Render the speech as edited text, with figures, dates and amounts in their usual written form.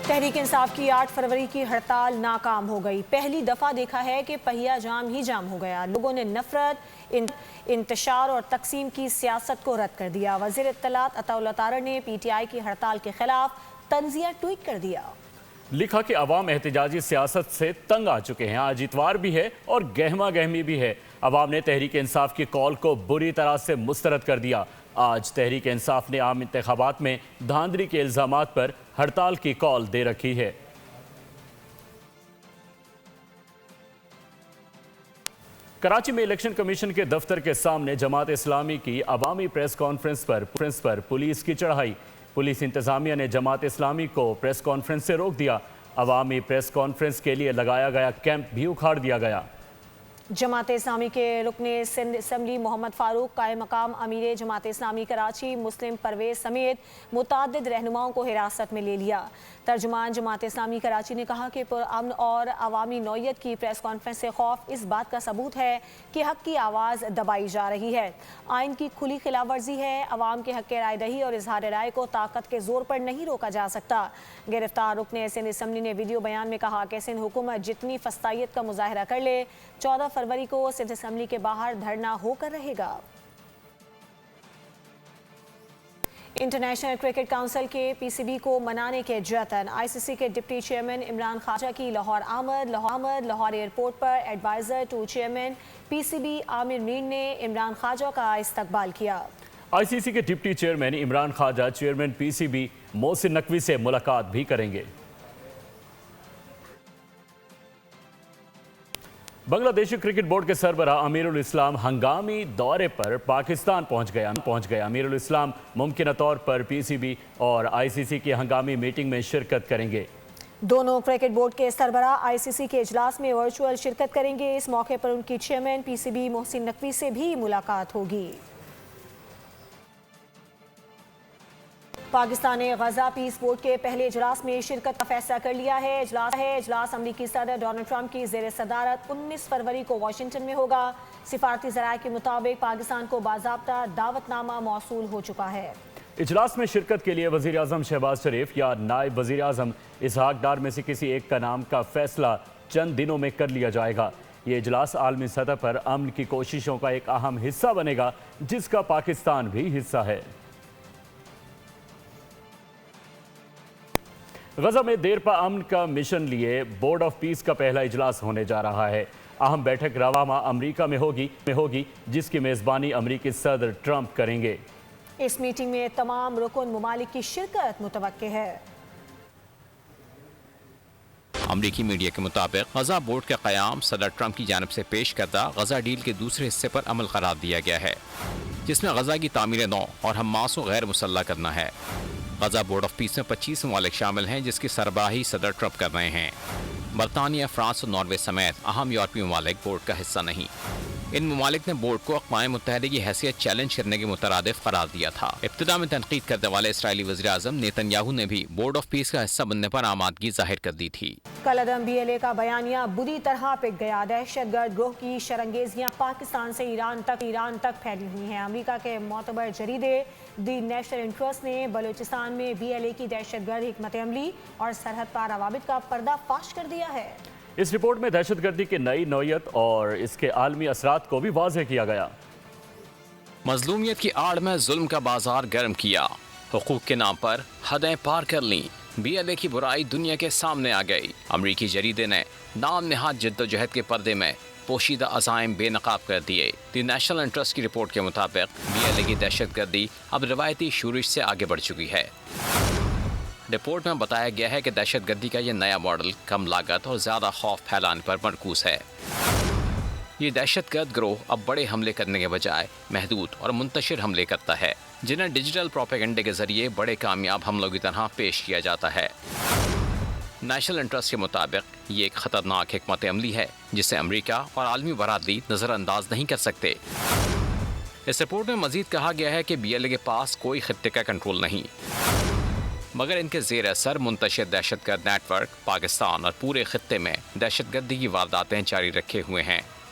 تحریک انصاف کی 8 فروری کی ہڑتال ناکام ہو گئی۔ پہلی دفعہ دیکھا ہے کہ پہیہ جام ہی جام ہو گیا۔ لوگوں نے نفرت، انتشار اور تقسیم کی سیاست کو رد کر دیا۔ وزیر اطلاعات عطا اللہ طارڑ نے پی ٹی آئی کی ہڑتال کے خلاف طنزیہ ٹویٹ کر دیا۔ لکھا کہ عوام احتجاجی سیاست سے تنگ آ چکے ہیں۔ آج اتوار بھی ہے اور گہما گہمی بھی ہے۔ عوام نے تحریک انصاف کی کال کو بری طرح سے مسترد کر دیا۔ آج تحریک انصاف نے عام انتخابات میں دھاندلی کے الزامات پر ہڑتال کی کال دے رکھی ہے۔ کراچی میں الیکشن کمیشن کے دفتر کے سامنے جماعت اسلامی کی عوامی پریس کانفرنس پر پولیس کی چڑھائی۔ پولیس انتظامیہ نے جماعت اسلامی کو پریس کانفرنس سے روک دیا۔ عوامی پریس کانفرنس کے لیے لگایا گیا کیمپ بھی اکھاڑ دیا گیا۔ جماعت اسلامی کے رکن سندھ اسمبلی محمد فاروق، قائم مقام امیر جماعت اسلامی کراچی مسلم پرویز سمیت متعدد رہنماؤں کو حراست میں لے لیا۔ ترجمان جماعت اسلامی کراچی نے کہا کہ پرامن اور عوامی نوعیت کی پریس کانفرنس سے خوف اس بات کا ثبوت ہے کہ حق کی آواز دبائی جا رہی ہے۔ آئین کی کھلی خلاف ورزی ہے۔ عوام کے حق رائے دہی اور اظہار رائے کو طاقت کے زور پر نہیں روکا جا سکتا۔ گرفتار رکن سندھ اسمبلی نے ویڈیو بیان میں کہا کہ سندھ حکومت جتنی فسطائیت کا مظاہرہ کر لے، 14 فروری کو سندھ اسمبلی کے باہر دھرنا ہو کر رہے گا۔ انٹرنیشنل کرکٹ کونسل کے پی سی بی کو منانے کے جتن۔ آئی سی سی کے ڈپٹی چیئرمین عمران خواجہ کی لاہور آمد۔ لاہور ایئرپورٹ پر adviser to chairman P C B Aamir Mir نے عمران خواجہ کا استقبال کیا۔ آئی سی سی کے deputy chairman Imran Khwaja chairman P C be Mohsin Naqvi سے ملاقات بھی کریں گے۔ بنگلہ دیش کرکٹ بورڈ کے سربراہ امیر الاسلام ہنگامی دورے پر پاکستان پہنچ گئے۔ امیر الاسلام ممکنہ طور پر پی سی بی اور آئی سی سی کی ہنگامی میٹنگ میں شرکت کریں گے۔ دونوں کرکٹ بورڈ کے سربراہ آئی سی سی کے اجلاس میں ورچوئل شرکت کریں گے۔ اس موقع پر ان کی chairman P C be Mohsin Naqvi سے بھی ملاقات ہوگی۔ پاکستان نے غزہ پیس بورڈ کے پہلے اجلاس میں شرکت کا فیصلہ کر لیا ہے۔ اجلاس امریکی صدر ڈونلڈ ٹرمپ کی زیر صدارت 19 فروری کو واشنگٹن میں ہوگا۔ سفارتی ذرائع کے مطابق پاکستان کو باضابطہ دعوت نامہ موصول ہو چکا ہے۔ اجلاس میں شرکت کے لیے وزیر اعظم شہباز شریف یا نائب وزیر اعظم اسحاق ڈار میں سے کسی ایک کا نام کا فیصلہ چند دنوں میں کر لیا جائے گا۔ یہ اجلاس عالمی سطح پر امن کی کوششوں کا ایک اہم حصہ بنے گا، جس کا پاکستان بھی حصہ ہے۔ غزہ میں دیر پا امن کا مشن لیے بورڈ آف پیس کا پہلا اجلاس ہونے جا رہا ہے۔ اہم بیٹھک رواں ماہ امریکہ میں ہوگی جس کی میزبانی امریکی صدر ٹرمپ کریں گے۔ اس میٹنگ میں تمام رکن ممالک کی شرکت متوقع ہے۔ امریکی میڈیا کے مطابق غزہ بورڈ کا قیام صدر ٹرمپ کی جانب سے پیش کردہ غزہ ڈیل کے دوسرے حصے پر عمل قرار دیا گیا ہے، جس میں غزہ کی تعمیر نو اور حماس کو غیر مسلح کرنا ہے۔ غزہ بورڈ آف پیس میں 25 ممالک شامل ہیں، جس کی سربراہی صدر ٹرمپ کر رہے ہیں۔ برطانیہ، فرانس اور ناروے سمیت اہم یورپی ممالک بورڈ کا حصہ نہیں۔ ان ممالک نے بورڈ کو اقوام متحدہ کی حیثیت چیلنج کرنے کے مترادف قرار دیا تھا۔ ابتدا میں تنقید کرنے والے اسرائیلی وزیر اعظم نیتن یاہو نے بھی بورڈ آف پیس کا حصہ بننے پر آمادگی ظاہر کر دی تھی۔ کالعدم بی ایل اے کا بیانیہ بری طرح پک گیا۔ دہشت گرد گروہ کی شرنگیزیاں پاکستان سے ایران تک پھیلی ہوئی ہیں۔ امریکہ کے معتبر جریدے دی نیشنل انٹرسٹ نے بلوچستان میں بی ایل اے کی دہشت گرد حکمت عملی اور سرحد پار روابط کا پردہ فاش کر دیا ہے۔ اس رپورٹ میں دہشت گردی کی نئی نوعیت اور اس کے عالمی اثرات کو بھی واضح کیا گیا۔ مظلومیت کی آڑ میں ظلم کا بازار گرم کیا، حقوق کے نام پر حدیں پار کر لیں، بی ایل اے کی برائی دنیا کے سامنے آ گئی۔ امریکی جریدے نے نام نہاد جدوجہد کے پردے میں پوشیدہ عزائم بے نقاب کر دیے۔ دی نیشنل انٹرسٹ کی رپورٹ کے مطابق بی ایل اے کی دہشت گردی اب روایتی شورش سے آگے بڑھ چکی ہے۔ رپورٹ میں بتایا گیا ہے کہ دہشت گردی کا یہ نیا ماڈل کم لاگت اور زیادہ خوف پھیلانے پر مرکوز ہے۔ یہ دہشت گرد گروہ اب بڑے حملے کرنے کے بجائے محدود اور منتشر حملے کرتا ہے، جنہیں ڈیجیٹل پروپیگنڈے کے ذریعے بڑے کامیاب حملوں کی طرح پیش کیا جاتا ہے۔ نیشنل انٹرسٹ کے مطابق یہ ایک خطرناک حکمت عملی ہے جسے امریکہ اور عالمی برادری نظر انداز نہیں کر سکتے۔ اس رپورٹ میں مزید کہا گیا ہے کہ بی ایل اے کے پاس کوئی خطے کا کنٹرول نہیں، مگر ان کے زیر اثر منتشر دہشت گرد نیٹ ورک پاکستان اور پورے خطے میں دہشت گردی کی وارداتیں جاری رکھے ہوئے ہیں۔